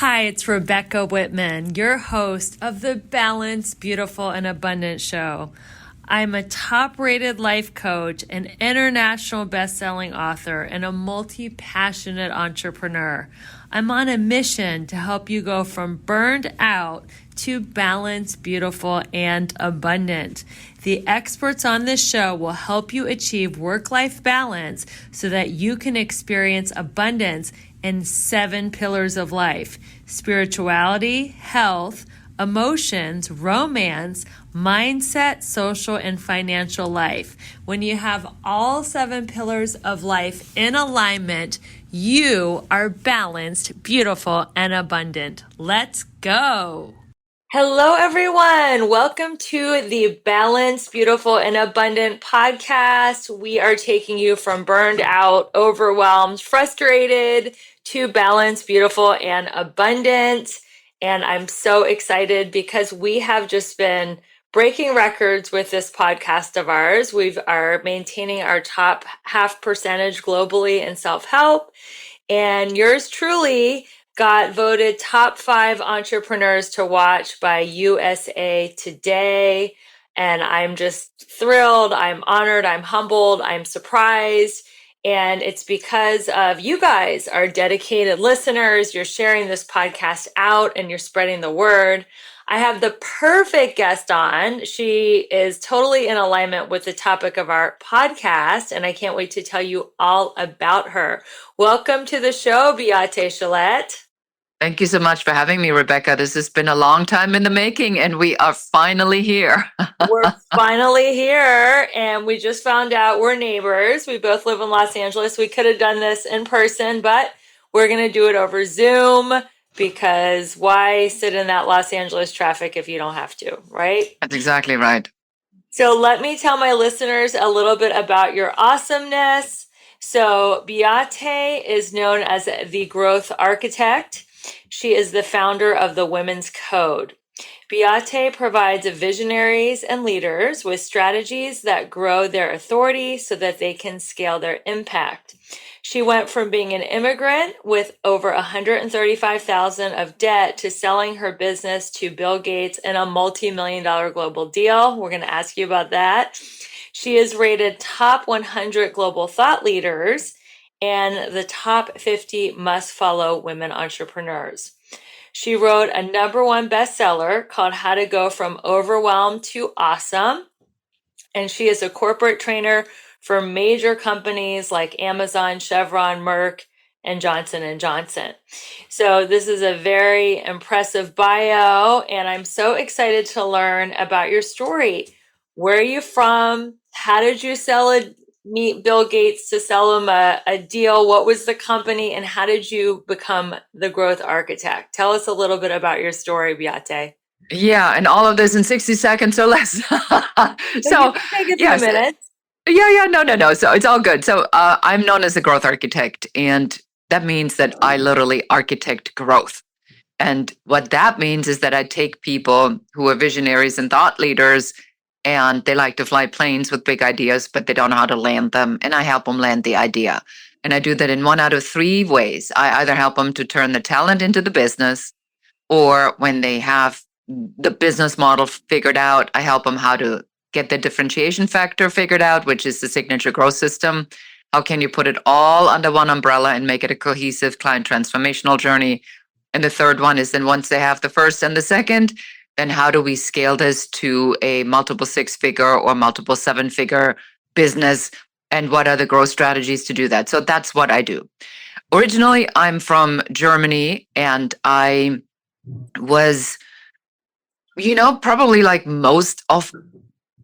Hi, it's Rebecca Whitman, your host of the Balanced, Beautiful, and Abundant Show. I'm a top-rated life coach, an international best-selling author, and a multi-passionate entrepreneur. I'm on a mission to help you go from burned out to balanced, beautiful, and abundant. The experts on this show will help you achieve work-life balance so that you can experience abundance in 7 pillars of life: spirituality, health, emotions, romance, mindset, social, and financial life. When you have all 7 pillars of life in alignment, you are balanced, beautiful, and abundant. Let's go. Hello, everyone. Welcome to the Balanced, Beautiful, and Abundant podcast. We are taking you from burned out, overwhelmed, frustrated to balanced, beautiful, and abundant. And I'm so excited because we have just been breaking records with this podcast of ours. We are maintaining our top half percentage globally in self-help. And yours truly got voted top 5 entrepreneurs to watch by USA Today. And I'm just thrilled. I'm honored. I'm humbled. I'm surprised. And it's because of you guys, our dedicated listeners. You're sharing this podcast out and you're spreading the word. I have the perfect guest on. She is totally in alignment with the topic of our podcast, and I can't wait to tell you all about her. Welcome to the show, Beate Chelette. Thank you so much for having me, Rebecca. This has been a long time in the making, and we are finally here. We're finally here, and we just found out we're neighbors. We both live in Los Angeles. We could have done this in person, but we're going to do it over Zoom because why sit in that Los Angeles traffic if you don't have to, right? That's exactly right. So let me tell my listeners a little bit about your awesomeness. So Beate is known as the growth architect. She is the founder of the Women's Code. Beate provides visionaries and leaders with strategies that grow their authority so that they can scale their impact. She went from being an immigrant with over $135,000 of debt to selling her business to Bill Gates in a multi-million-dollar global deal. We're going to ask you about that. She is rated top 100 global thought leaders and the top 50 must-follow women entrepreneurs. She wrote a #1 bestseller called How to Go from Overwhelmed to Awesome. And she is a corporate trainer for major companies like Amazon, Chevron, Merck, and Johnson & Johnson. So this is a very impressive bio, and I'm so excited to learn about your story. Where are you from? How did you meet Bill Gates to sell him a deal? What was the company, and how did you become the growth architect? Tell us a little bit about your story, Beate. Yeah, and all of this in 60 seconds or less. So you can take a few minutes. No. So it's all good. So I'm known as a growth architect, and that means that I literally architect growth. And what that means is that I take people who are visionaries and thought leaders, and they like to fly planes with big ideas, but they don't know how to land them. And I help them land the idea. And I do that in 1 out of 3 ways. I either help them to turn the talent into the business, or when they have the business model figured out, I help them how to get the differentiation factor figured out, which is the signature growth system. How can you put it all under one umbrella and make it a cohesive client transformational journey? And the third one is then once they have the first and the second, then how do we scale this to a multiple 6-figure or multiple 7-figure business? And what are the growth strategies to do that? So that's what I do. Originally, I'm from Germany, and I was, probably like most of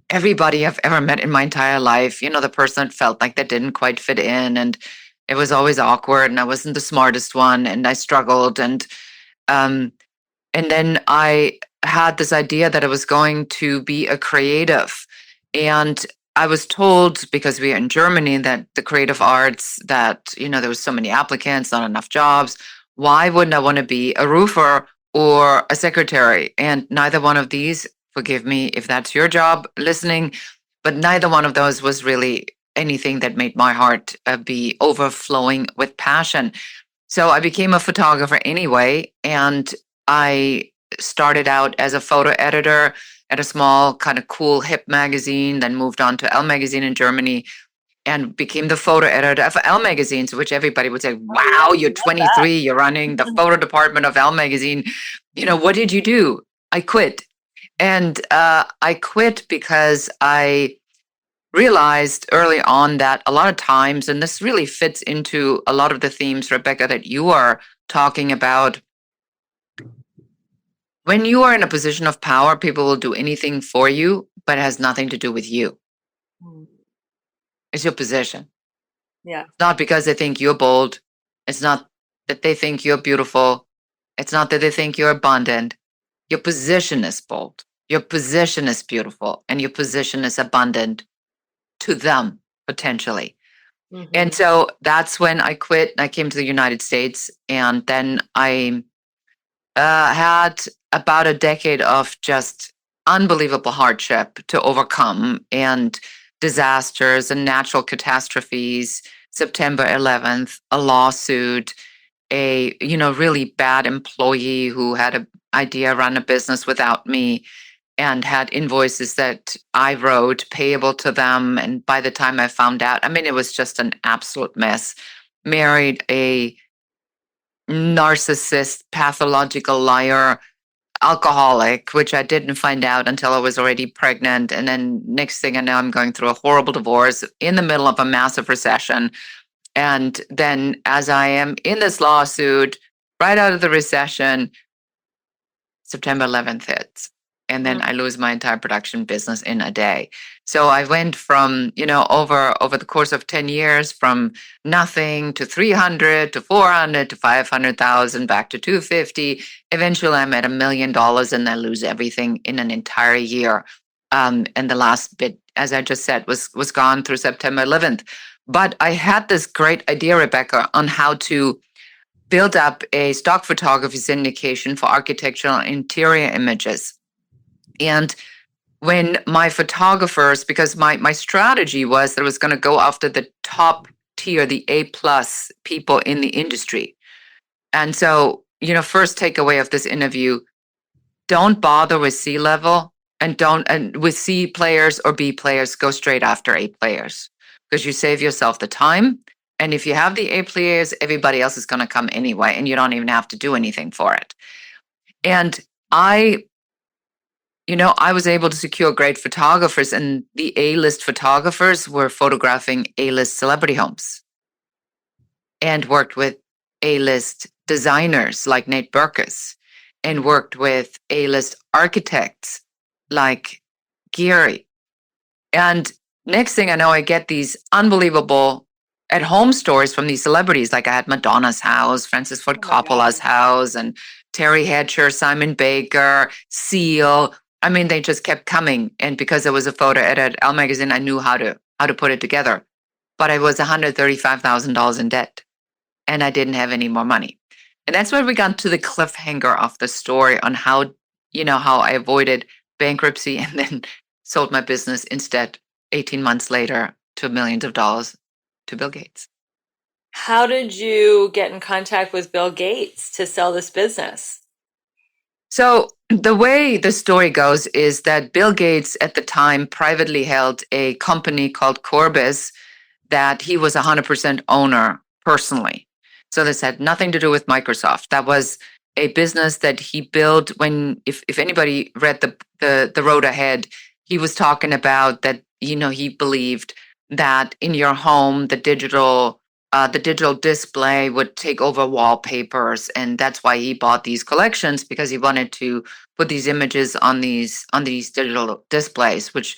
everybody I've ever met in my entire life, the person that felt like they didn't quite fit in, and it was always awkward, and I wasn't the smartest one, and I struggled. And then I had this idea that I was going to be a creative. And I was told, because we are in Germany, that the creative arts, that, there was so many applicants, not enough jobs. Why wouldn't I want to be a roofer or a secretary? And neither one of these, forgive me if that's your job listening, but neither one of those was really anything that made my heart be overflowing with passion. So I became a photographer anyway, and I started out as a photo editor at a small, kind of cool, hip magazine, then moved on to Elle magazine in Germany and became the photo editor of Elle magazine, to which everybody would say, wow, you're 23, you're running the photo department of Elle magazine. What did you do? I quit. And I quit because I realized early on that a lot of times, and this really fits into a lot of the themes, Rebecca, that you are talking about. When you are in a position of power, people will do anything for you, but it has nothing to do with you. It's your position. Yeah. It's not because they think you're bold. It's not that they think you're beautiful. It's not that they think you're abundant. Your position is bold. Your position is beautiful. And your position is abundant to them, potentially. Mm-hmm. And so that's when I quit. I came to the United States. And then I had about a decade of just unbelievable hardship to overcome and disasters and natural catastrophes. September 11th, a lawsuit, a really bad employee who had an idea run a business without me and had invoices that I wrote payable to them. And by the time I found out, it was just an absolute mess. Married a narcissist, pathological liar, alcoholic, which I didn't find out until I was already pregnant. And then next thing I know, I'm going through a horrible divorce in the middle of a massive recession. And then as I am in this lawsuit, right out of the recession, September 11th hits. And then I lose my entire production business in a day. So I went from, over the course of 10 years, from nothing to 300 to 400 to 500,000, back to 250. Eventually I'm at $1 million and I lose everything in an entire year. And the last bit, as I just said, was gone through September 11th. But I had this great idea, Rebecca, on how to build up a stock photography syndication for architectural interior images. And when my photographers, because my strategy was that I was going to go after the top tier, the A+ people in the industry. And so, first takeaway of this interview, don't bother with C level and with C players or B players, go straight after A players because you save yourself the time. And if you have the A players, everybody else is going to come anyway, and you don't even have to do anything for it. And I was able to secure great photographers, and the A-list photographers were photographing A-list celebrity homes and worked with A-list designers like Nate Berkus and worked with A-list architects like Gary. And next thing I know, I get these unbelievable at-home stories from these celebrities. Like I had Madonna's house, Francis Ford Coppola's house, and Terry Hatcher, Simon Baker, Seal. They just kept coming. And because I was a photo editor at Elle magazine, I knew how to put it together. But I was $135,000 in debt, and I didn't have any more money. And that's where we got to the cliffhanger of the story on how I avoided bankruptcy and then sold my business instead 18 months later to millions of dollars to Bill Gates. How did you get in contact with Bill Gates to sell this business? So the way the story goes is that Bill Gates at the time privately held a company called Corbis that he was 100% owner personally. So this had nothing to do with Microsoft. That was a business that he built when, if anybody read the Road Ahead, he was talking about that, he believed that in your home, the digital display would take over wallpapers. And that's why he bought these collections, because he wanted to put these images on these digital displays, which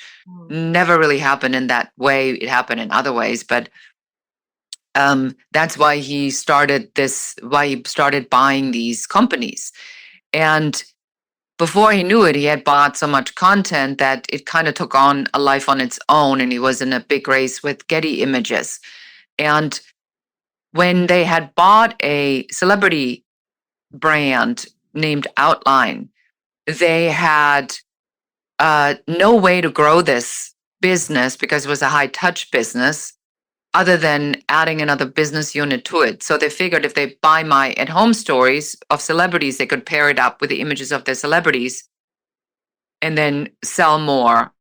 never really happened in that way. It happened in other ways, but that's why he started buying these companies. And before he knew it, he had bought so much content that it kind of took on a life on its own, and he was in a big race with Getty Images. And when they had bought a celebrity brand named Outline, they had no way to grow this business because it was a high-touch business other than adding another business unit to it. So they figured if they buy my at-home stories of celebrities, they could pair it up with the images of their celebrities and then sell more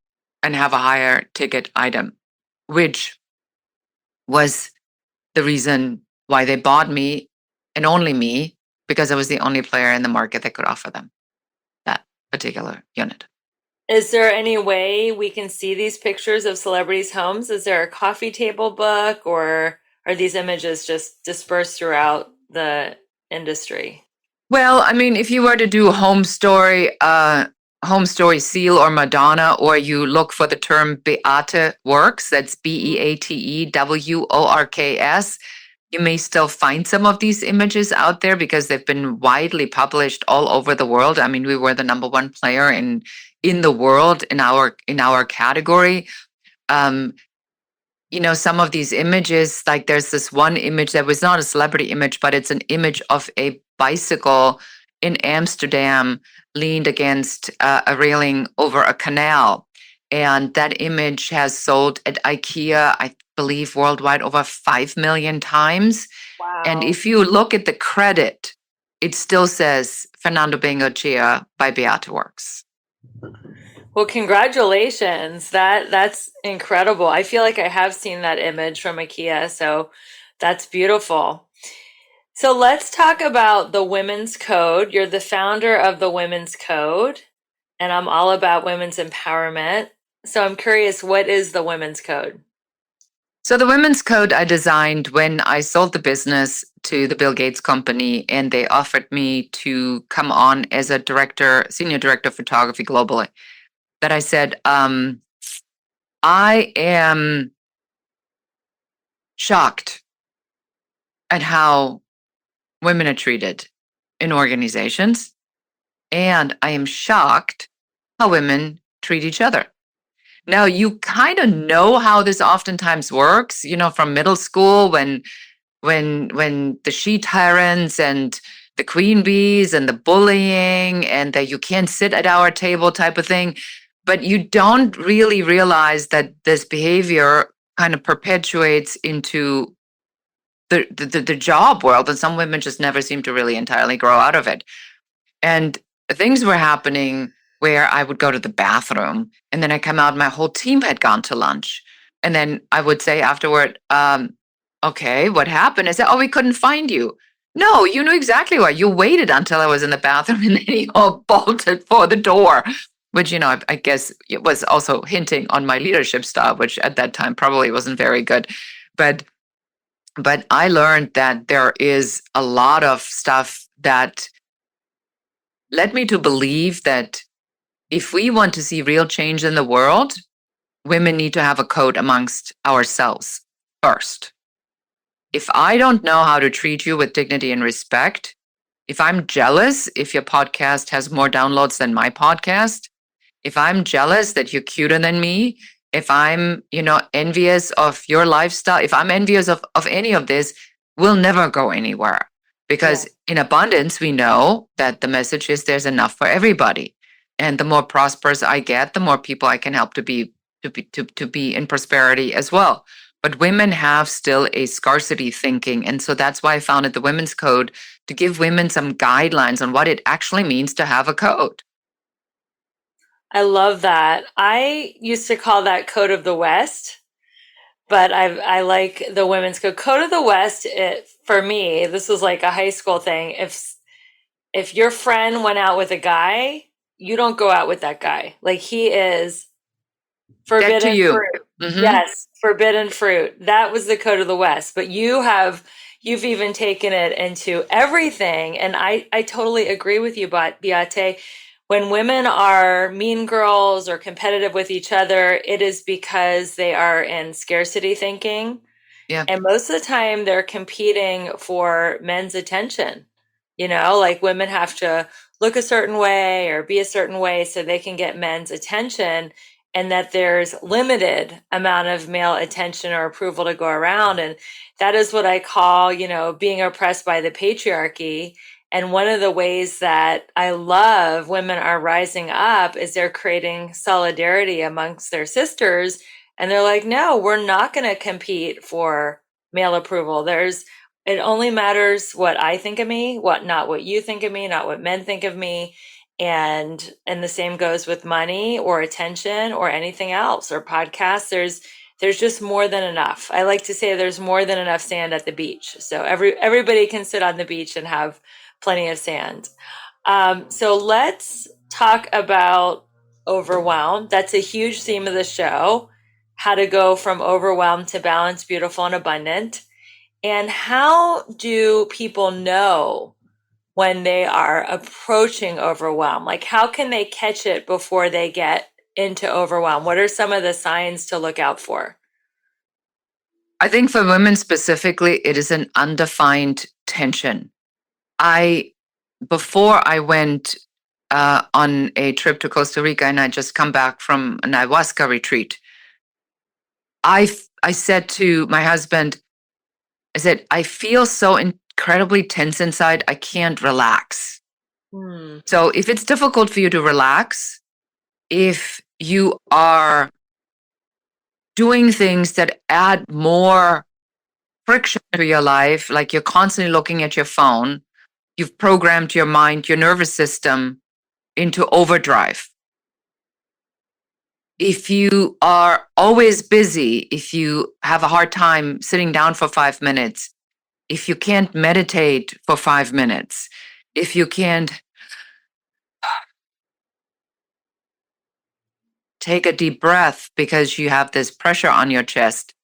and have a higher ticket item, which was the reason why they bought me and only me, because I was the only player in the market that could offer them that particular unit. Is there any way we can see these pictures of celebrities' homes? Is there a coffee table book, or are these images just dispersed throughout the industry? Well, I mean, if you were to do home story seal or Madonna, or you look for the term Beate Works, that's BeateWorks, you may still find some of these images out there because they've been widely published all over the world. I mean, we were the number one player in the world in our category. Some of these images, like there's this one image that was not a celebrity image, but it's an image of a bicycle in Amsterdam leaned against a railing over a canal. And that image has sold at IKEA, I believe, worldwide over 5 million times. Wow. And if you look at the credit, it still says Fernando Bengochea by Beate Works. Well, congratulations. That's incredible. I feel like I have seen that image from IKEA, so that's beautiful. So let's talk about the Women's Code. You're the founder of the Women's Code, and I'm all about women's empowerment. So I'm curious, what is the Women's Code? So the Women's Code I designed when I sold the business to the Bill Gates company, and they offered me to come on as a senior director of photography globally. That I said, I am shocked at how women are treated in organizations, and I am shocked how women treat each other. Now, you kind of know how this oftentimes works, from middle school when the she tyrants and the queen bees and the bullying and that you can't sit at our table type of thing. But you don't really realize that this behavior kind of perpetuates into the job world, and some women just never seem to really entirely grow out of it. And things were happening where I would go to the bathroom and then I come out and my whole team had gone to lunch. And then I would say afterward, okay, what happened? I said, oh, we couldn't find you. No, you knew exactly why. You waited until I was in the bathroom and then you all bolted for the door, which, I guess it was also hinting on my leadership style, which at that time probably wasn't very good. But I learned that there is a lot of stuff that led me to believe that if we want to see real change in the world, women need to have a code amongst ourselves first. If I don't know how to treat you with dignity and respect, if I'm jealous if your podcast has more downloads than my podcast, if I'm jealous that you're cuter than me, if I'm, envious of your lifestyle, if I'm envious of any of this, we'll never go anywhere. Because in abundance, we know that the message is there's enough for everybody. And the more prosperous I get, the more people I can help to be in prosperity as well. But women have still a scarcity thinking. And so that's why I founded the Women's Code, to give women some guidelines on what it actually means to have a code. I love that. I used to call that Code of the West, but I like the Women's Code. Code of the West, for me, this was like a high school thing. If your friend went out with a guy, you don't go out with that guy. Like, he is forbidden fruit. Mm-hmm. Yes, forbidden fruit. That was the Code of the West. But you've even taken it into everything. And I totally agree with you, Beate. When women are mean girls or competitive with each other, it is because they are in scarcity thinking. Yeah. And most of the time they're competing for men's attention. Like, women have to look a certain way or be a certain way so they can get men's attention, and that there's limited amount of male attention or approval to go around. And that is what I call, being oppressed by the patriarchy. And one of the ways that I love women are rising up is they're creating solidarity amongst their sisters And they're like, no, we're not going to compete for male approval. It only matters what I think of me, not what you think of me, not what men think of me. And the same goes with money or attention or anything else or podcasts. There's just more than enough. I like to say there's more than enough sand at the beach. So everybody can sit on the beach and have plenty of sand. So let's talk about overwhelm. That's a huge theme of the show. How to go from overwhelmed to balanced, beautiful, and abundant. And how do people know when they are approaching overwhelm? Like, how can they catch it before they get into overwhelm? What are some of the signs to look out for? I think for women specifically, it is an undefined tension. Before I went on a trip to Costa Rica and I just come back from an ayahuasca retreat, I said to my husband, I said, I feel so incredibly tense inside, I can't relax. So if it's difficult for you to relax, if you are doing things that add more friction to your life, like you're constantly looking at your phone, you've programmed your mind, your nervous system into overdrive. If you are always busy, if you have a hard time sitting down for 5 minutes, if you can't meditate for 5 minutes, if you can't take a deep breath because you have this pressure on your chest,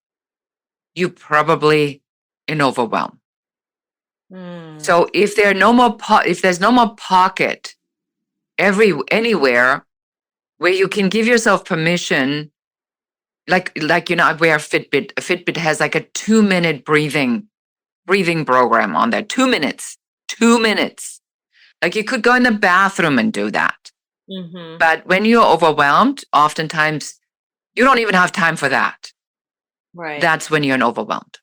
you probably in overwhelm. So if there's no more pocket anywhere where you can give yourself permission, like I wear a Fitbit. A Fitbit has like a 2-minute breathing program on there. 2 minutes. 2 minutes. Like you could go in the bathroom and do that. Mm-hmm. But when you're overwhelmed, oftentimes you don't even have time for that. Right. That's when you're overwhelmed.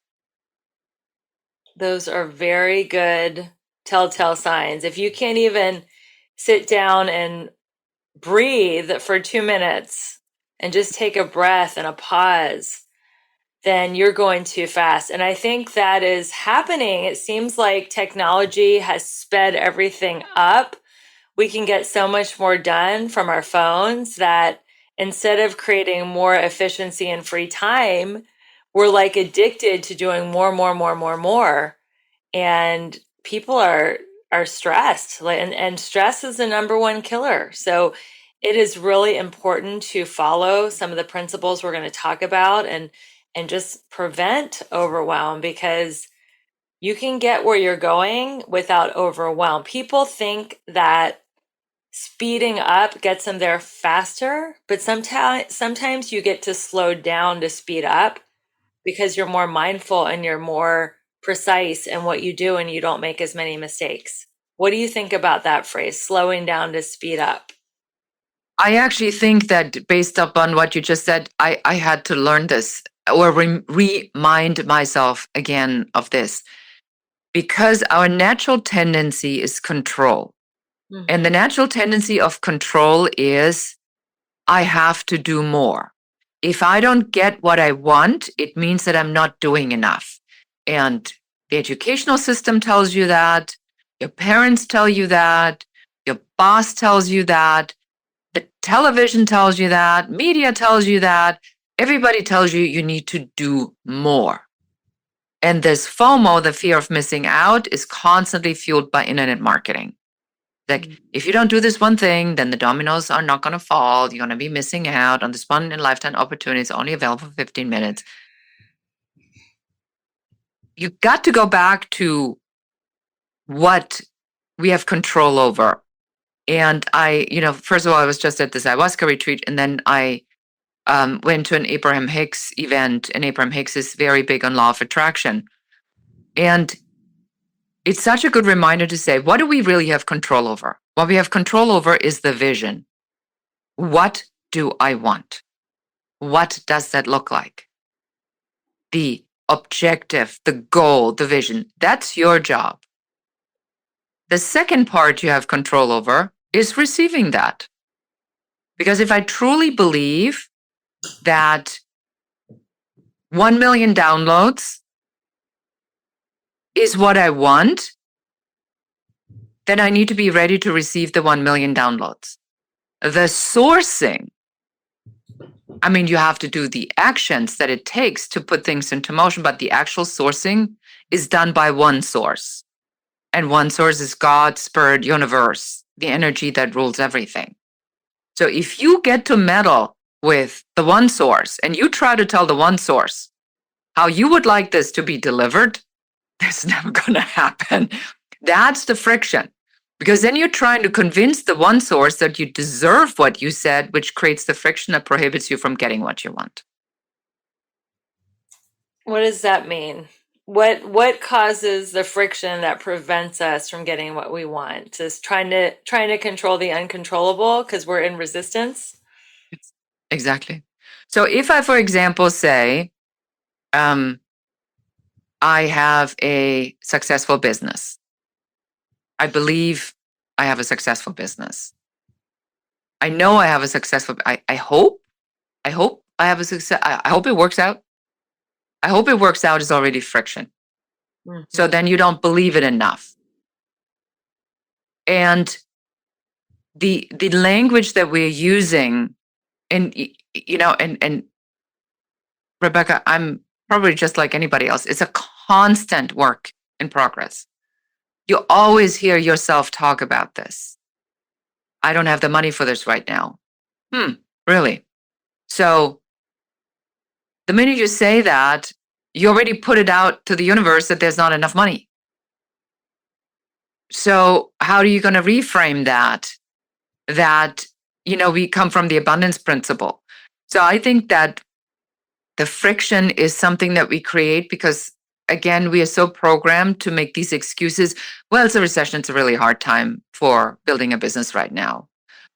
Those are very good telltale signs. If you can't even sit down and breathe for 2 minutes and just take a breath and a pause, then you're going too fast. And I think that is happening. It seems like technology has sped everything up. We can get so much more done from our phones that instead of creating more efficiency and free time, we're like addicted to doing more. And people are stressed, and stress is the number one killer. So it is really important to follow some of the principles we're going to talk about and just prevent overwhelm, because you can get where you're going without overwhelm. People think that speeding up gets them there faster, but sometimes you get to slow down to speed up because you're more mindful and you're more precise in what you do and you don't make as many mistakes. What do you think about that phrase, slowing down to speed up? I actually think that based upon what you just said, I had to learn this or remind myself again of this, because our natural tendency is control. Mm-hmm. And the natural tendency of control is I have to do more. If I don't get what I want, it means that I'm not doing enough. And the educational system tells you that, your parents tell you that, your boss tells you that, the television tells you that, media tells you that, everybody tells you you need to do more. And this FOMO, the fear of missing out, is constantly fueled by internet marketing. Like, if you don't do this one thing, then the dominoes are not going to fall. You're going to be missing out on this one in lifetime opportunity. It's only available for 15 minutes. You got to go back to what we have control over. And first of all, I was just at this ayahuasca retreat, and then I went to an Abraham Hicks event, and Abraham Hicks is very big on law of attraction. And it's such a good reminder to say, what do we really have control over? What we have control over is the vision. What do I want? What does that look like? The objective, the goal, the vision, that's your job. The second part you have control over is receiving that. Because if I truly believe that 1 million downloads is what I want, then I need to be ready to receive the 1 million downloads. The sourcing, I mean, you have to do the actions that it takes to put things into motion, but the actual sourcing is done by one source. And one source is God, Spirit, universe, the energy that rules everything. So if you get to meddle with the one source and you try to tell the one source how you would like this to be delivered, that's never going to happen. That's the friction. Because then you're trying to convince the one source that you deserve what you said, which creates the friction that prohibits you from getting what you want. What does that mean? What causes the friction that prevents us from getting what we want? Is trying to control the uncontrollable because we're in resistance? Exactly. So if I, for example, say, I have a successful business. I believe I have a successful business. I know I have a successful, I hope I have a success. I hope it works out. I hope it works out is already friction. Mm-hmm. So then you don't believe it enough. And the language that we're using, and and Rebecca, I'm probably just like anybody else. It's a constant work in progress. You always hear yourself talk about this. I don't have the money for this right now. Really? So the minute you say that, you already put it out to the universe that there's not enough money. So how are you going to reframe that? That, we come from the abundance principle. So I think that the friction is something that we create because, again, we are so programmed to make these excuses. Well, it's a recession. It's a really hard time for building a business right now.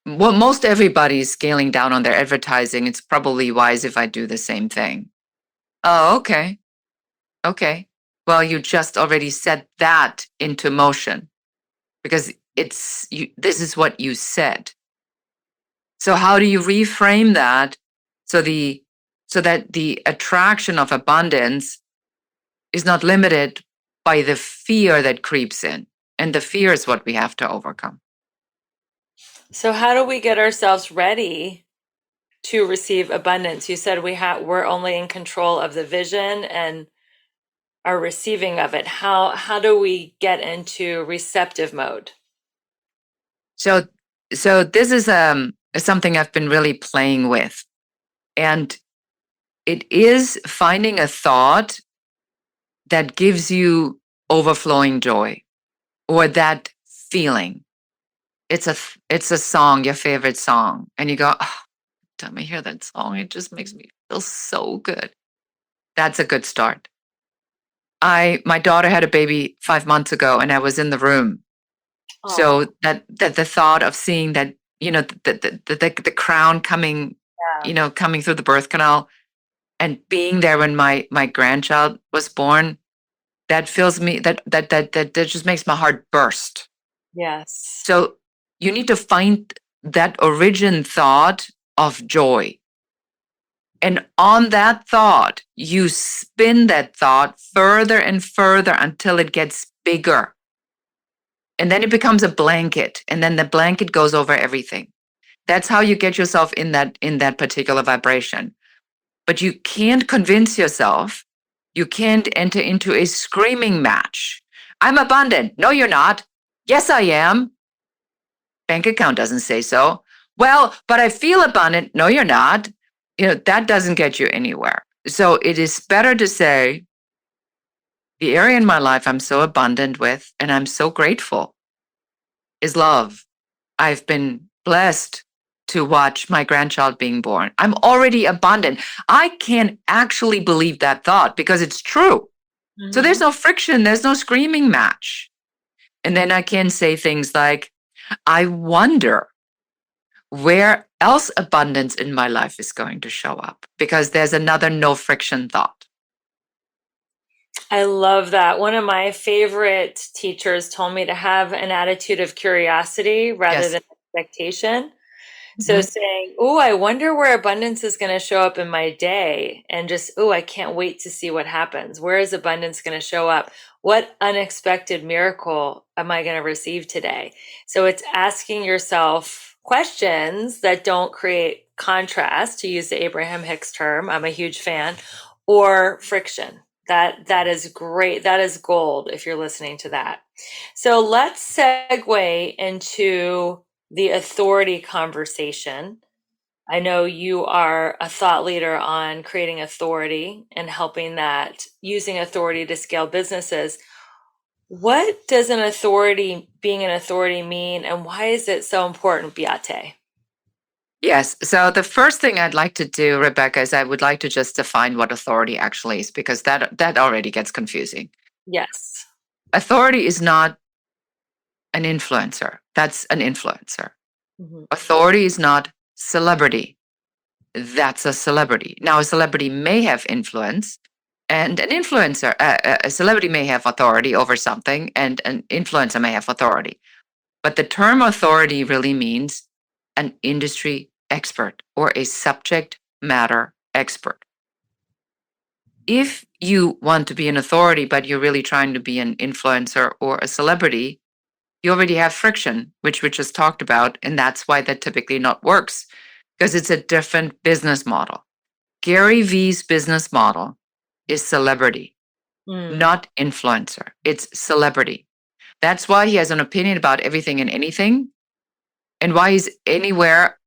Well, most everybody's scaling down on their advertising. It's probably wise if I do the same thing. Oh, okay. Okay. Well, you just already set that into motion because this is what you said. So how do you reframe that so that the attraction of abundance is not limited by the fear that creeps in? And the fear is what we have to overcome. So how do we get ourselves ready to receive abundance? You said we're only in control of the vision and are receiving of it. How do we get into receptive mode? So this is something I've been really playing with. And it is finding a thought that gives you overflowing joy or that feeling. It's a song, your favorite song. And you go, oh, time I hear that song, it just makes me feel so good. That's a good start. My daughter had a baby 5 months ago and I was in the room. Oh. So that the thought of seeing that, the crown coming, coming through the birth canal and being there when my grandchild was born, that fills me, that just makes my heart burst. Yes. So you need to find that origin thought of joy. And on that thought, you spin that thought further and further until it gets bigger. And then it becomes a blanket. And then the blanket goes over everything. That's how you get yourself in that particular vibration. But you can't convince yourself. You can't enter into a screaming match. I'm abundant. No, you're not. Yes, I am. Bank account doesn't say so. Well, but I feel abundant. No, you're not. That doesn't get you anywhere. So it is better to say, the area in my life I'm so abundant with and I'm so grateful is love. I've been blessed to watch my grandchild being born. I'm already abundant. I can actually believe that thought because it's true. Mm-hmm. So there's no friction. There's no screaming match. And then I can say things like, I wonder where else abundance in my life is going to show up because there's another no friction thought. I love that. One of my favorite teachers told me to have an attitude of curiosity rather than expectation. So Mhm. saying, "Oh, I wonder where abundance is going to show up in my day," and just, "Oh, I can't wait to see what happens. Where is abundance going to show up? What unexpected miracle am I going to receive today?" So it's asking yourself questions that don't create contrast, to use the Abraham Hicks term. I'm a huge fan, or friction. That is great. That is gold if you're listening to that. So let's segue into the authority conversation. I know you are a thought leader on creating authority and helping that, using authority to scale businesses. What does being an authority mean, and why is it so important, Beate? Yes. So the first thing I'd like to do, Rebecca, is I would like to just define what authority actually is, because that already gets confusing. Yes. Authority is not an influencer. That's an influencer. Mhm. Authority is not celebrity. That's a celebrity. Now, a celebrity may have influence, and a celebrity may have authority over something, and an influencer may have authority. But the term authority really means an industry expert or a subject matter expert. If you want to be an authority, but you're really trying to be an influencer or a celebrity, you already have friction, which we just talked about. And that's why that typically not works, because it's a different business model. Gary Vee's business model is celebrity, Mm. not influencer. It's celebrity. That's why he has an opinion about everything and anything, and why he's anywhere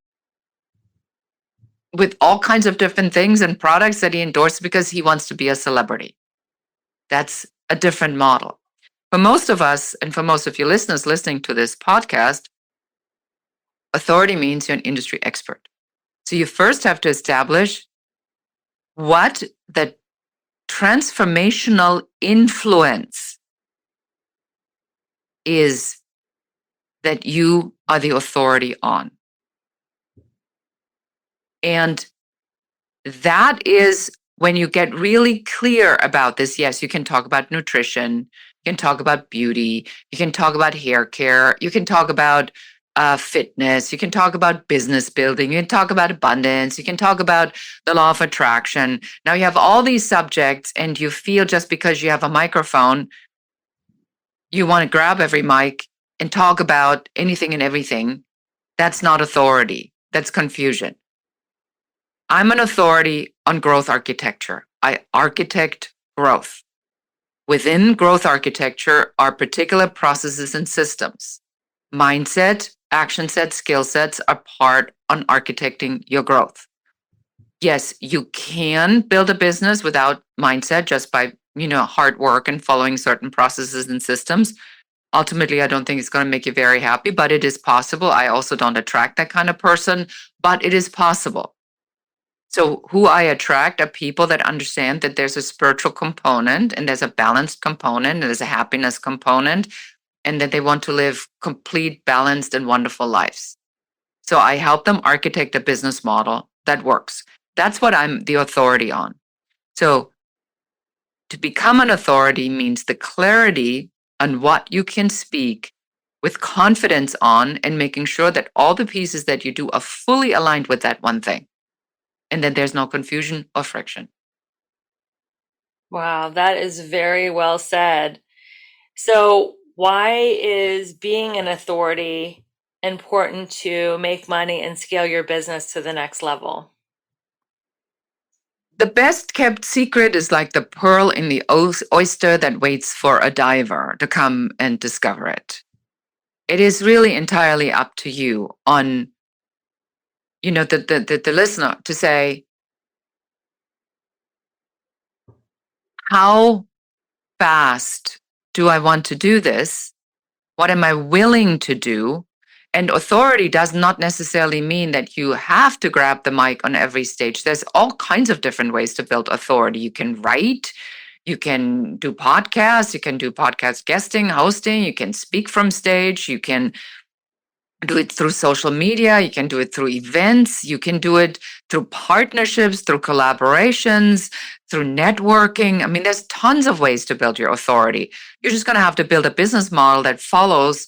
with all kinds of different things and products that he endorses, because he wants to be a celebrity. That's a different model. For most of us, and for most of your listeners listening to this podcast, authority means you're an industry expert. So you first have to establish what the transformational influence is that you are the authority on. And that is when you get really clear about this. Yes, you can talk about nutrition, you can talk about beauty, you can talk about hair care, you can talk about fitness, you can talk about business building, you can talk about abundance, you can talk about the law of attraction. Now you have all these subjects, and you feel just because you have a microphone, you want to grab every mic and talk about anything and everything. That's not authority. That's confusion. I'm an authority on growth architecture. I architect growth. Within growth architecture are particular processes and systems. Mindset, action sets, skill sets are part on architecting your growth. Yes, you can build a business without mindset, just by, hard work and following certain processes and systems. Ultimately, I don't think it's going to make you very happy, but it is possible. I also don't attract that kind of person, but it is possible. So who I attract are people that understand that there's a spiritual component, and there's a balanced component, and there's a happiness component, and that they want to live complete, balanced, and wonderful lives. So I help them architect a business model that works. That's what I'm the authority on. So to become an authority means the clarity on what you can speak with confidence on, and making sure that all the pieces that you do are fully aligned with that one thing, and that there's no confusion or friction. Wow, that is very well said. So, why is being an authority important to make money and scale your business to the next level? The best kept secret is like the pearl in the oyster that waits for a diver to come and discover it. It is really entirely up to you on, the listener to say, how fast do I want to do this? What am I willing to do? And authority does not necessarily mean that you have to grab the mic on every stage. There's all kinds of different ways to build authority. You can write, you can do podcasts, you can do podcast guesting, hosting, you can speak from stage, you can do it through social media, you can do it through events, you can do it through partnerships, through collaborations, through networking. I mean, there's tons of ways to build your authority. You're just going to have to build a business model that follows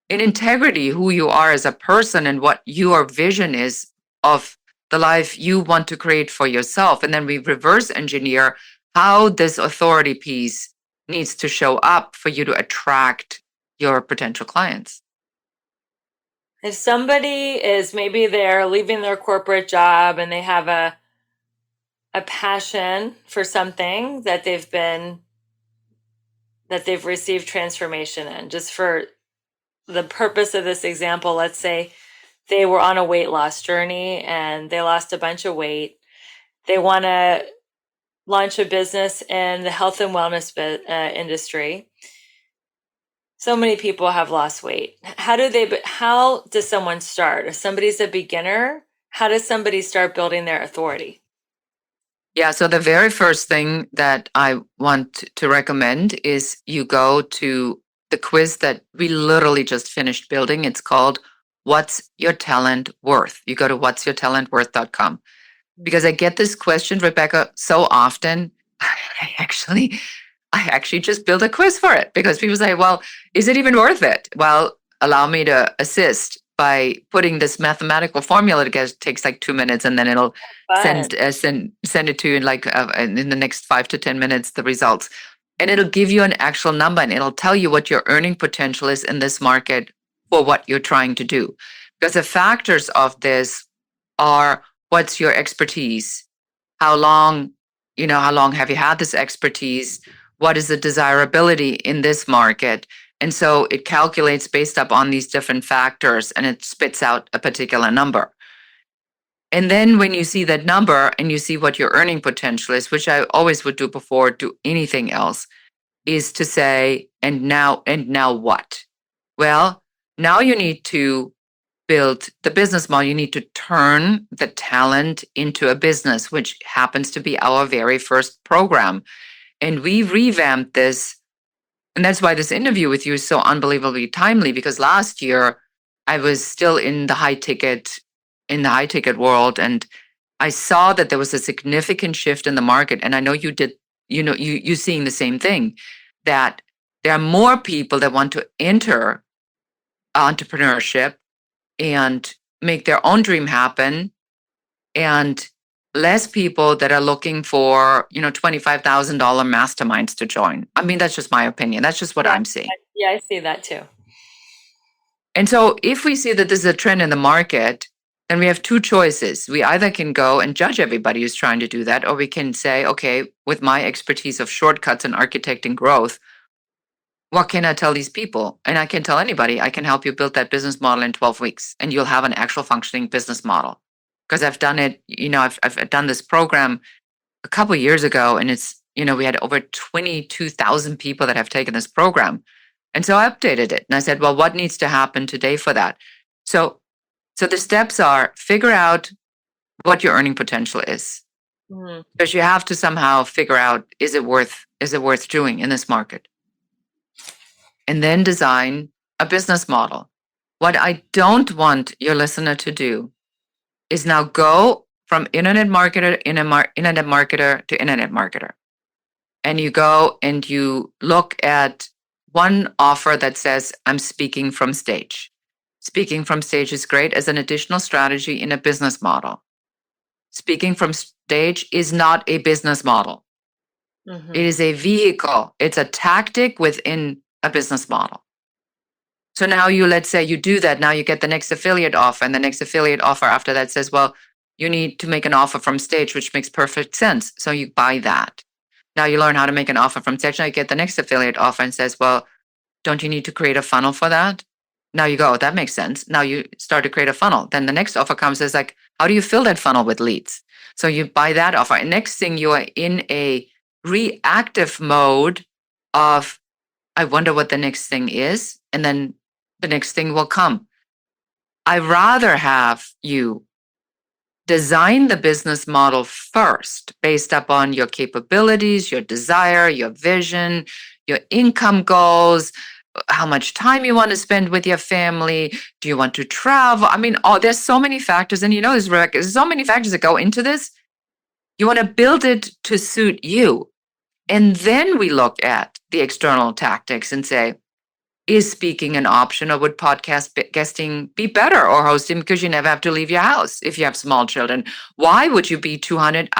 in integrity who you are as a person and what your vision is of the life you want to create for yourself. And then we reverse engineer how this authority piece needs to show up for you to attract your potential clients. If somebody is, maybe they're leaving their corporate job and they have a passion for something that they've received transformation in, just for the purpose of this example, let's say they were on a weight loss journey and they lost a bunch of weight. They want to launch a business in the health and wellness industry. So many people have lost weight. How does someone start? If somebody's a beginner, how does somebody start building their authority? Yeah, so the very first thing that I want to recommend is you go to the quiz that we literally just finished building. It's called What's Your Talent Worth? You go to what'syourtalentworth.com. Because I get this question, Rebecca, so often. I actually just built a quiz for it because people say, well, is it even worth it? Well, allow me to assist by putting this mathematical formula together. It takes like 2 minutes, and then it'll send it to you in the next 5 to 10 minutes, the results. And it'll give you an actual number, and it'll tell you what your earning potential is in this market for what you're trying to do. Because the factors of this are, what's your expertise? How long have you had this expertise? What is the desirability in this market? And so it calculates based upon these different factors, and it spits out a particular number. And then when you see that number and you see what your earning potential is, which I always would do before do anything else, is to say, and now what? Well, now you need to build the business model. You need to turn the talent into a business, which happens to be our very first program. And we revamped this. And that's why this interview with you is so unbelievably timely, because last year I was still in the high ticket world, and I saw that there was a significant shift in the market. And I know you did, you seeing the same thing, that there are more people that want to enter entrepreneurship and make their own dream happen, and less people that are looking for, $25,000 masterminds to join. I mean, that's just my opinion. That's just what I'm seeing. Yeah, I see that too. And so if we see that this is a trend in the market, then we have two choices. We either can go and judge everybody who's trying to do that, or we can say, okay, with my expertise of shortcuts and architecting growth, what can I tell these people? And I can tell anybody, I can help you build that business model in 12 weeks, and you'll have an actual functioning business model. Because I've done it, I've done this program a couple of years ago, and it's, we had over 22,000 people that have taken this program. And so I updated it, and I said, well, what needs to happen today for that? So the steps are, figure out what your earning potential is. Mm-hmm. Because you have to somehow figure out, is it worth doing in this market? And then design a business model. What I don't want your listener to do is now go from internet marketer to internet marketer. And you go and you look at one offer that says, I'm speaking from stage. Speaking from stage is great as an additional strategy in a business model. Speaking from stage is not a business model. Mm-hmm. It is a vehicle. It's a tactic within a business model. So now let's say you do that. Now you get the next affiliate offer, and the next affiliate offer after that says, well, you need to make an offer from stage, which makes perfect sense. So you buy that. Now you learn how to make an offer from stage. Now you get the next affiliate offer and says, well, don't you need to create a funnel for that? Now you go, that makes sense. Now you start to create a funnel. Then the next offer comes is like, how do you fill that funnel with leads? So you buy that offer. And next thing, you are in a reactive mode of, I wonder what the next thing is. And then the next thing will come. I'd rather have you design the business model first based upon your capabilities, your desire, your vision, your income goals, how much time you want to spend with your family. Do you want to travel? I mean, there's so many factors. And there's so many factors that go into this. You want to build it to suit you. And then we look at the external tactics and say, Is speaking an option, or would guesting be better, or hosting, because you never have to leave your house if you have small children? Why would you be 200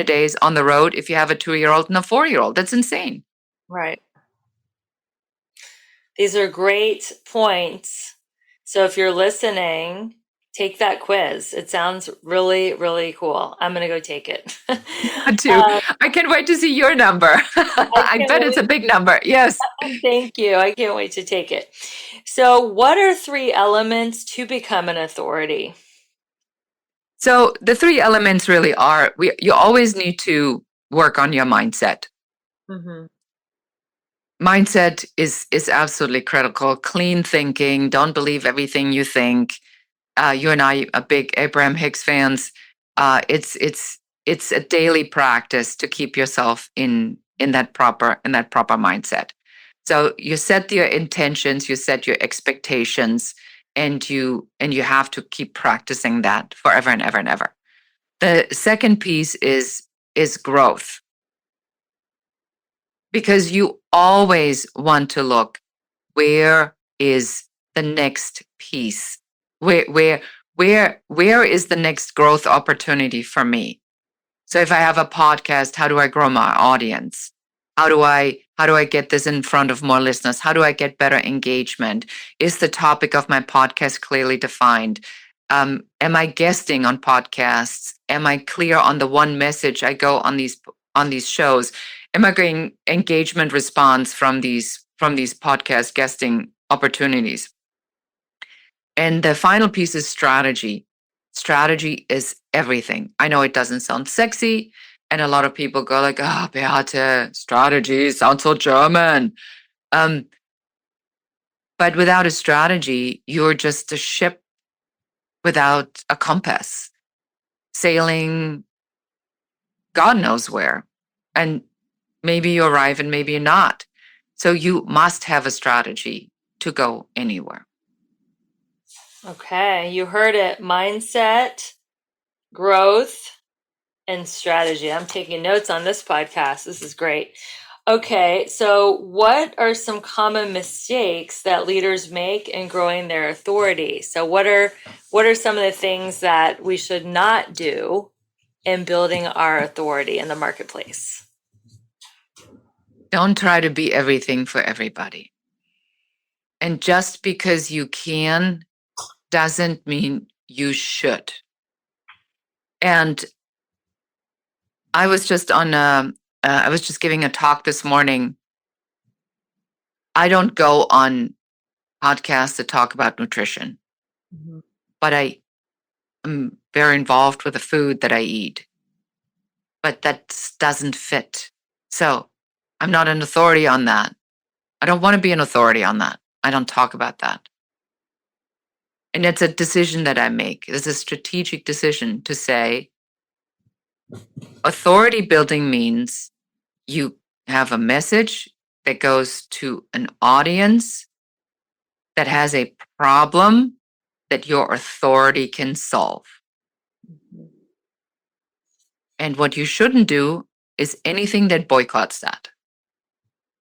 days on the road if you have a 2-year-old and a 4-year-old? That's insane. Right. These are great points. So if you're listening, take that quiz. It sounds really, really cool. I'm going to go take it. I can't wait to see your number. I bet it's a big number. Yes. Thank you. I can't wait to take it. So, what are 3 elements to become an authority? So the 3 elements really are, you always need to work on your mindset. Mm-hmm. Mindset is absolutely critical. Clean thinking. Don't believe everything you think. You and I are big Abraham Hicks fans. It's a daily practice to keep yourself in that proper mindset. So you set your intentions, you set your expectations, and you have to keep practicing that forever and ever and ever. The second piece is growth, because you always want to look, where is the next piece? Where is the next growth opportunity for me? So if I have a podcast, how do I grow my audience? How do I get this in front of more listeners? How do I get better engagement? Is the topic of my podcast clearly defined? Am I guesting on podcasts? Am I clear on the one message I go on these shows? Am I getting engagement response from these podcast guesting opportunities? And the final piece is strategy. Strategy is everything. I know it doesn't sound sexy, and a lot of people go like, "Oh, Beate, strategy sounds so German." But without a strategy, you're just a ship without a compass, sailing God knows where. And maybe you arrive and maybe you're not. So you must have a strategy to go anywhere. Okay, you heard it. Mindset, growth, and strategy. I'm taking notes on this podcast. This is great. Okay, so what are some common mistakes that leaders make in growing their authority? So what are some of the things that we should not do in building our authority in the marketplace? Don't try to be everything for everybody. And just because you can doesn't mean you should. And I was just I was just giving a talk this morning. I don't go on podcasts to talk about nutrition, but I am very involved with the food that I eat. But that doesn't fit. So I'm not an authority on that. I don't want to be an authority on that. I don't talk about that. And it's a decision that I make. It's a strategic decision to say, authority building means you have a message that goes to an audience that has a problem that your authority can solve. And what you shouldn't do is anything that boycotts that.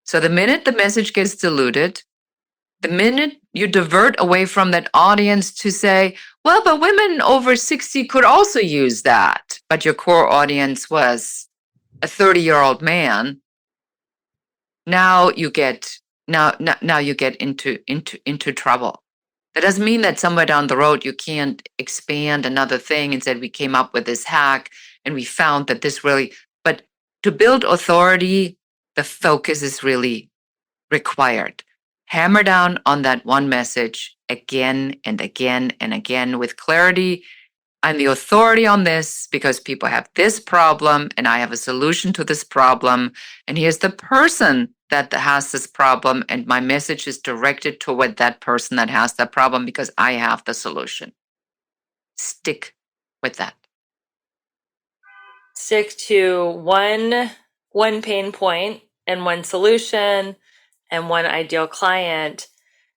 So the minute the message gets diluted, the minute you divert away from that audience to say, well, but women over 60 could also use that, but your core audience was a 30-year-old man, now you get into trouble. That doesn't mean that somewhere down the road you can't expand another thing and said we came up with this hack and we found that this really, but to build authority, the focus is really required. Hammer down on that one message again and again and again with clarity. I'm the authority on this because people have this problem and I have a solution to this problem. And here's the person that has this problem. And my message is directed toward that person that has that problem because I have the solution. Stick with that. Stick to one pain point and one solution and one ideal client.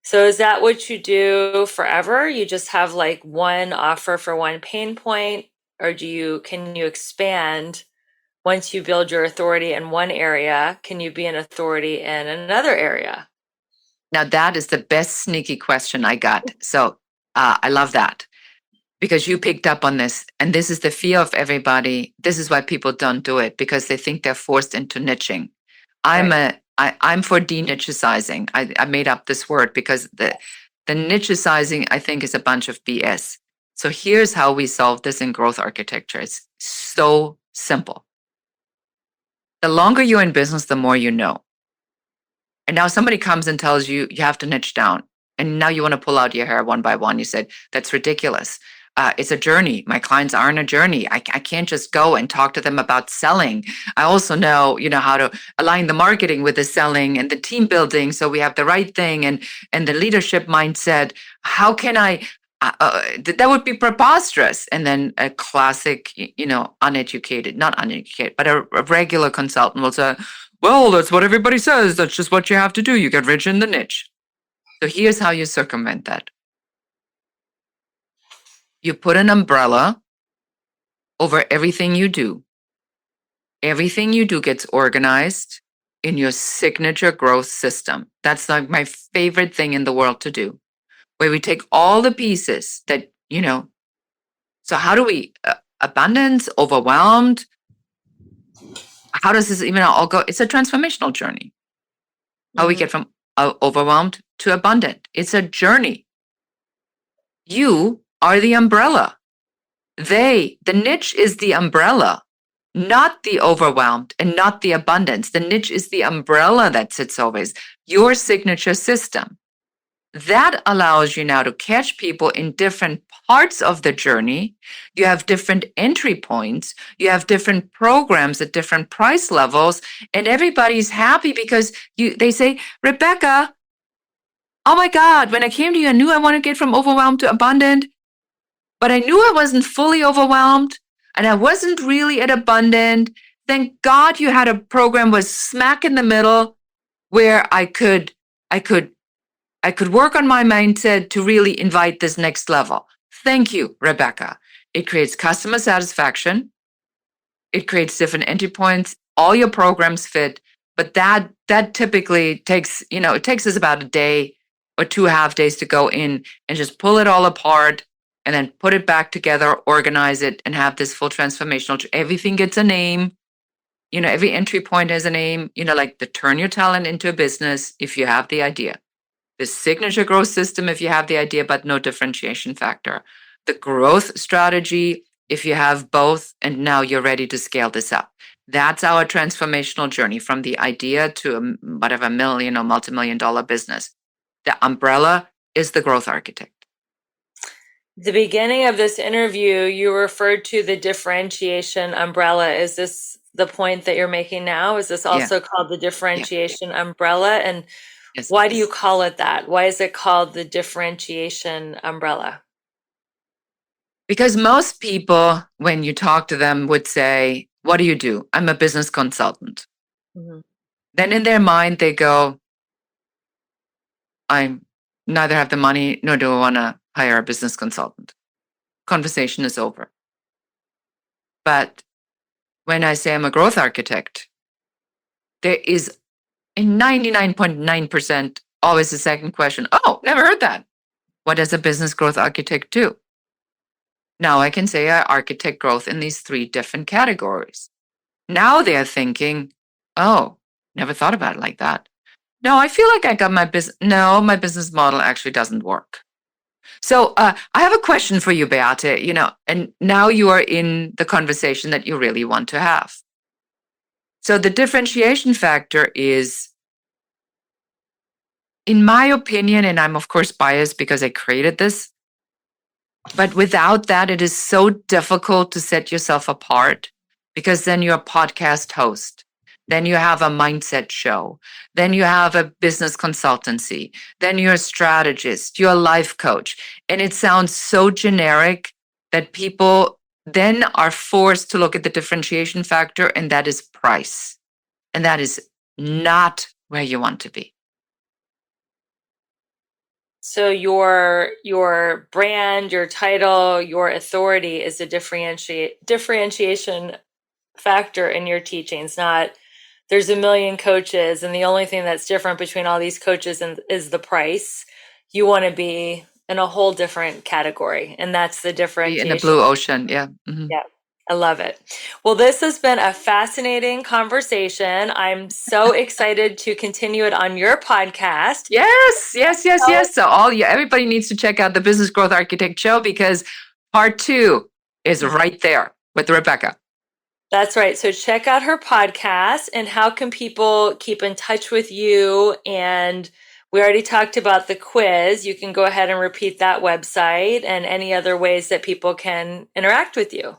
So is that what you do forever? You just have like one offer for one pain point, or can you expand once you build your authority in one area? Can you be an authority in another area? Now that is the best sneaky question I got. So I love that because you picked up on this, and this is the fear of everybody. This is why people don't do it, because they think they're forced into niching. I'm for denichicizing. I made up this word because the nichicizing, I think, is a bunch of BS. So here's how we solve this in growth architecture. It's so simple. The longer you're in business, the more you know. And now somebody comes and tells you you have to niche down. And now you want to pull out your hair one by one. You said, that's ridiculous. It's a journey. My clients are on a journey. I can't just go and talk to them about selling. I also know, how to align the marketing with the selling and the team building so we have the right thing and the leadership mindset. How can I? That would be preposterous. And then a classic, not uneducated, but a regular consultant will say, well, that's what everybody says. That's just what you have to do. You get rich in the niche. So here's how you circumvent that. You put an umbrella over everything you do. Everything you do gets organized in your signature growth system. That's like my favorite thing in the world to do, where we take all the pieces that, so how do we, abundance, overwhelmed? How does this even all go? It's a transformational journey. How we get from overwhelmed to abundant. It's a journey. You are the umbrella. The niche is the umbrella, not the overwhelmed and not the abundance. The niche is the umbrella that sits over your signature system. That allows you now to catch people in different parts of the journey. You have different entry points. You have different programs at different price levels, and everybody's happy because they say, Rebecca, oh my God, when I came to you, I knew I wanted to get from overwhelmed to abundant, but I knew I wasn't fully overwhelmed and I wasn't really at abundant. Thank God you had a program was smack in the middle where I could work on my mindset to really invite this next level. Thank you, Rebecca. It creates customer satisfaction. It creates different entry points. All your programs fit, but that typically takes, it takes us about a day or 2 half days to go in and just pull it all apart and then put it back together, organize it, and have this full transformational. Everything gets a name. Every entry point has a name, like the turn your talent into a business if you have the idea. The signature growth system if you have the idea but no differentiation factor. The growth strategy if you have both and now you're ready to scale this up. That's our transformational journey from the idea to whatever million or multimillion-dollar business. The umbrella is the growth architect. The beginning of this interview, you referred to the differentiation umbrella. Is this the point that you're making now? Is this also called the differentiation umbrella? And why do you call it that? Why is it called the differentiation umbrella? Because most people, when you talk to them, would say, what do you do? I'm a business consultant. Mm-hmm. Then in their mind, they go, I neither have the money nor do I want to hire a business consultant. Conversation is over. But when I say I'm a growth architect, there is a 99.9% always a second question. Oh, never heard that. What does a business growth architect do? Now I can say I architect growth in these 3 different categories. Now they're thinking, oh, never thought about it like that. No, I feel like I got my business. No, my business model actually doesn't work. So I have a question for you, Beate, and now you are in the conversation that you really want to have. So the differentiation factor is, in my opinion, and I'm of course biased because I created this, but without that, it is so difficult to set yourself apart because then you're a podcast host. Then you have a mindset show. Then you have a business consultancy. Then you're a strategist. You're a life coach. And it sounds so generic that people then are forced to look at the differentiation factor, and that is price. And that is not where you want to be. So your brand, your title, your authority is a differentiation factor in your teachings, not there's a million coaches, and the only thing that's different between all these coaches is the price. You want to be in a whole different category, and that's the Be in the differentiation. blue ocean. Yeah. Yeah, I love it. Well, this has been a fascinating conversation. I'm so excited to continue it on your podcast. Yes, yes, yes, yes. So everybody needs to check out the Business Growth Architect show because part 2 is right there with Rebecca. That's right. So check out her podcast. And how can people keep in touch with you? And we already talked about the quiz. You can go ahead and repeat that website and any other ways that people can interact with you.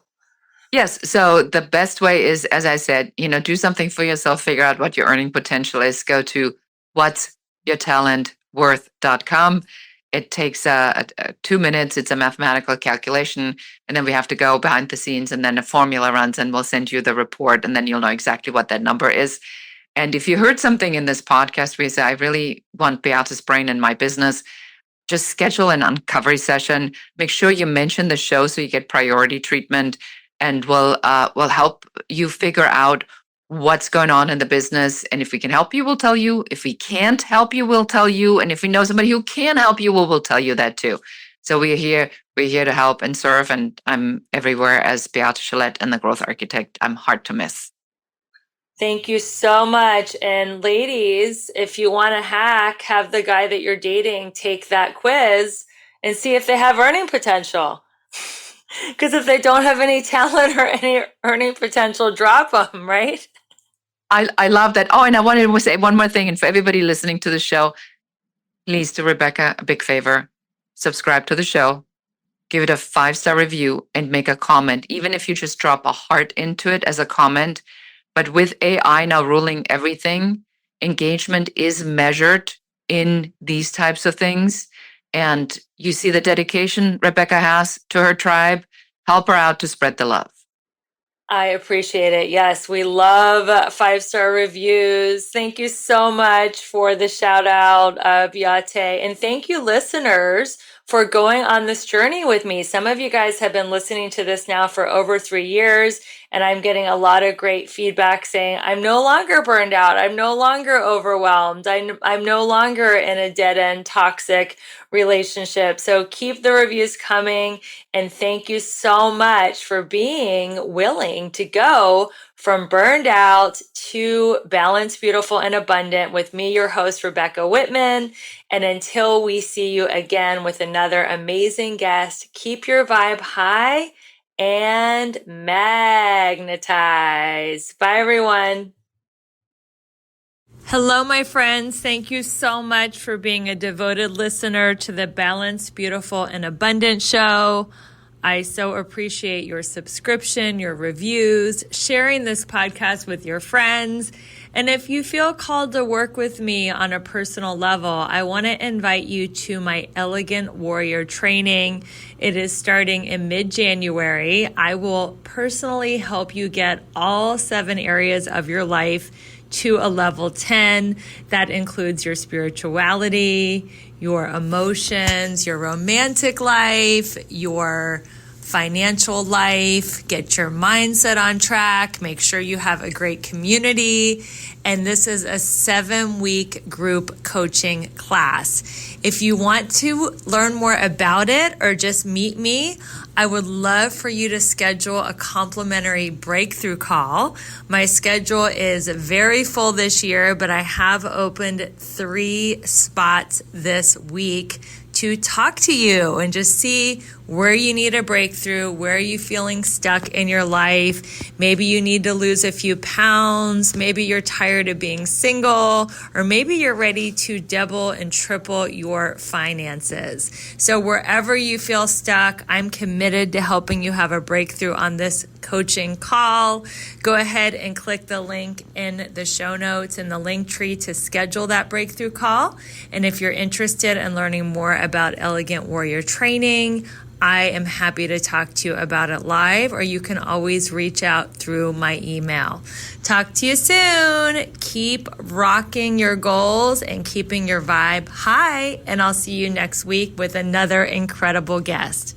Yes. So the best way is, as I said, do something for yourself, figure out what your earning potential is. Go to whatsyourtalentworth.com. It takes 2 minutes. It's a mathematical calculation. And then we have to go behind the scenes, and then a formula runs, and we'll send you the report, and then you'll know exactly what that number is. And if you heard something in this podcast where you say, I really want Beate's brain in my business, just schedule an uncovery session. Make sure you mention the show so you get priority treatment, and we'll help you figure out what's going on in the business. And if we can help you, we'll tell you. If we can't help you, we'll tell you. And if we know somebody who can help you, we'll tell you that too. So we're here to help and serve. And I'm everywhere as Beate Chelette and the Growth Architect. I'm hard to miss. Thank you so much. And ladies, if you want to have the guy that you're dating take that quiz and see if they have earning potential. Because if they don't have any talent or any earning potential, drop them, right? I love that. Oh, and I wanted to say one more thing. And for everybody listening to the show, please do Rebecca a big favor. Subscribe to the show, give it a 5-star review, and make a comment, even if you just drop a heart into it as a comment. But with AI now ruling everything, engagement is measured in these types of things. And you see the dedication Rebecca has to her tribe. Help her out to spread the love. I appreciate it. Yes, we love 5-star reviews. Thank you so much for the shout out, Beate. And thank you, listeners, for going on this journey with me. Some of you guys have been listening to this now for over 3 years, and I'm getting a lot of great feedback saying, I'm no longer burned out. I'm no longer overwhelmed. I'm no longer in a dead-end toxic relationship. So keep the reviews coming. And thank you so much for being willing to go from burned out to balanced, beautiful, and abundant with me, your host, Rebecca Whitman. And until we see you again with another amazing guest, keep your vibe high and magnetize. Bye, everyone. Hello, my friends. Thank you so much for being a devoted listener to the Balanced, Beautiful, and Abundant show. I so appreciate your subscription, your reviews, sharing this podcast with your friends. And if you feel called to work with me on a personal level, I want to invite you to my Elegant Warrior training. It is starting in mid-January. I will personally help you get all 7 areas of your life to a level 10. That includes your spirituality, your emotions, your romantic life, your financial life, get your mindset on track, make sure you have a great community. And this is a 7-week group coaching class. If you want to learn more about it or just meet me, I would love for you to schedule a complimentary breakthrough call. My schedule is very full this year, but I have opened 3 spots this week to talk to you and just see where you need a breakthrough, where are you feeling stuck in your life. Maybe you need to lose a few pounds. Maybe you're tired of being single, or maybe you're ready to double and triple your finances. So wherever you feel stuck, I'm committed to helping you have a breakthrough on this coaching call. Go ahead and click the link in the show notes in the link tree to schedule that breakthrough call. And if you're interested in learning more about Elegant Warrior training, I am happy to talk to you about it live, or you can always reach out through my email. Talk to you soon. Keep rocking your goals and keeping your vibe high, and I'll see you next week with another incredible guest.